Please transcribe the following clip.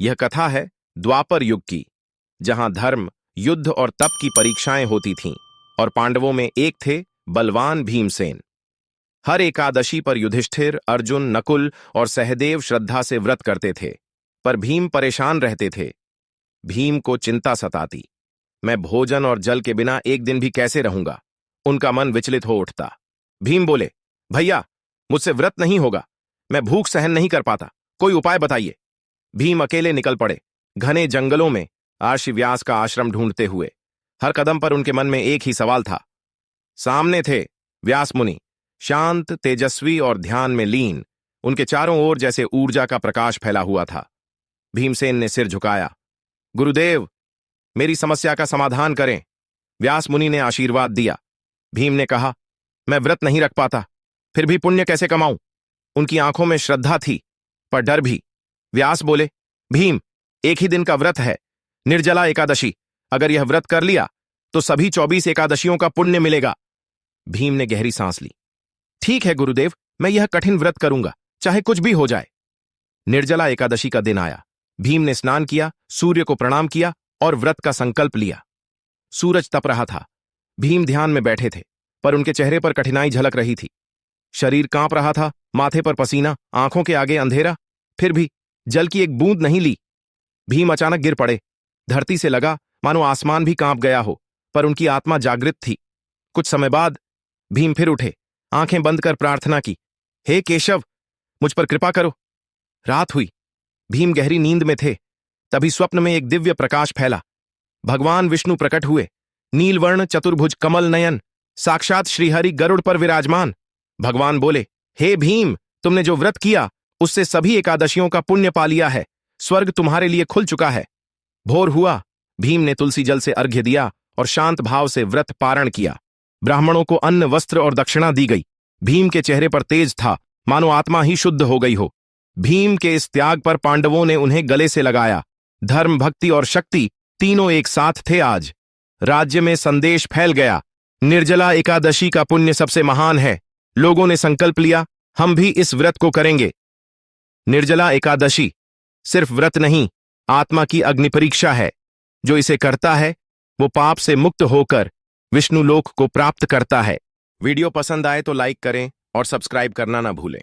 यह कथा है द्वापर युग की, जहां धर्म, युद्ध और तप की परीक्षाएं होती थीं और पांडवों में एक थे बलवान भीमसेन। हर एकादशी पर युधिष्ठिर, अर्जुन, नकुल और सहदेव श्रद्धा से व्रत करते थे, पर भीम परेशान रहते थे। भीम को चिंता सताती, मैं भोजन और जल के बिना एक दिन भी कैसे रहूंगा? उनका मन विचलित हो उठता। भीम बोले, भैया, मुझसे व्रत नहीं होगा, मैं भूख सहन नहीं कर पाता, कोई उपाय बताइए। भीम अकेले निकल पड़े, घने जंगलों में महर्षि व्यास का आश्रम ढूंढते हुए। हर कदम पर उनके मन में एक ही सवाल था। सामने थे व्यास मुनि, शांत, तेजस्वी और ध्यान में लीन। उनके चारों ओर जैसे ऊर्जा का प्रकाश फैला हुआ था। भीमसेन ने सिर झुकाया। गुरुदेव, मेरी समस्या का समाधान करें। व्यास मुनि ने आशीर्वाद दिया। भीम ने कहा, मैं व्रत नहीं रख पाता, फिर भी पुण्य कैसे कमाऊं? उनकी आंखों में श्रद्धा थी, पर डर भी। व्यास बोले, भीम, एक ही दिन का व्रत है, निर्जला एकादशी। अगर यह व्रत कर लिया तो सभी 24 एकादशियों का पुण्य मिलेगा। भीम ने गहरी सांस ली। ठीक है गुरुदेव, मैं यह कठिन व्रत करूंगा, चाहे कुछ भी हो जाए। निर्जला एकादशी का दिन आया। भीम ने स्नान किया, सूर्य को प्रणाम किया और व्रत का संकल्प लिया। सूरज तप रहा था। भीम ध्यान में बैठे थे, पर उनके चेहरे पर कठिनाई झलक रही थी। शरीर कांप रहा था, माथे पर पसीना, आंखों के आगे अंधेरा, फिर भी जल की एक बूंद नहीं ली। भीम अचानक गिर पड़े। धरती से लगा मानो आसमान भी कांप गया हो, पर उनकी आत्मा जागृत थी। कुछ समय बाद भीम फिर उठे, आंखें बंद कर प्रार्थना की, हे केशव, मुझ पर कृपा करो। रात हुई। भीम गहरी नींद में थे। तभी स्वप्न में एक दिव्य प्रकाश फैला। भगवान विष्णु प्रकट हुए, नीलवर्ण, चतुर्भुज, कमल नयन, साक्षात श्रीहरि गरुड़ पर विराजमान। भगवान बोले, हे भीम, तुमने जो व्रत किया उससे सभी एकादशियों का पुण्य पा लिया है। स्वर्ग तुम्हारे लिए खुल चुका है। भोर हुआ। भीम ने तुलसी जल से अर्घ्य दिया और शांत भाव से व्रत पारण किया। ब्राह्मणों को अन्न, वस्त्र और दक्षिणा दी गई। भीम के चेहरे पर तेज था, मानो आत्मा ही शुद्ध हो गई हो। भीम के इस त्याग पर पांडवों ने उन्हें गले से लगाया। धर्म, भक्ति और शक्ति तीनों एक साथ थे आज। राज्य में संदेश फैल गया, निर्जला एकादशी का पुण्य सबसे महान है। लोगों ने संकल्प लिया, हम भी इस व्रत को करेंगे। निर्जला एकादशी सिर्फ व्रत नहीं, आत्मा की अग्नि परीक्षा है। जो इसे करता है वो पाप से मुक्त होकर विष्णु लोक को प्राप्त करता है। वीडियो पसंद आए तो लाइक करें और सब्सक्राइब करना ना भूलें।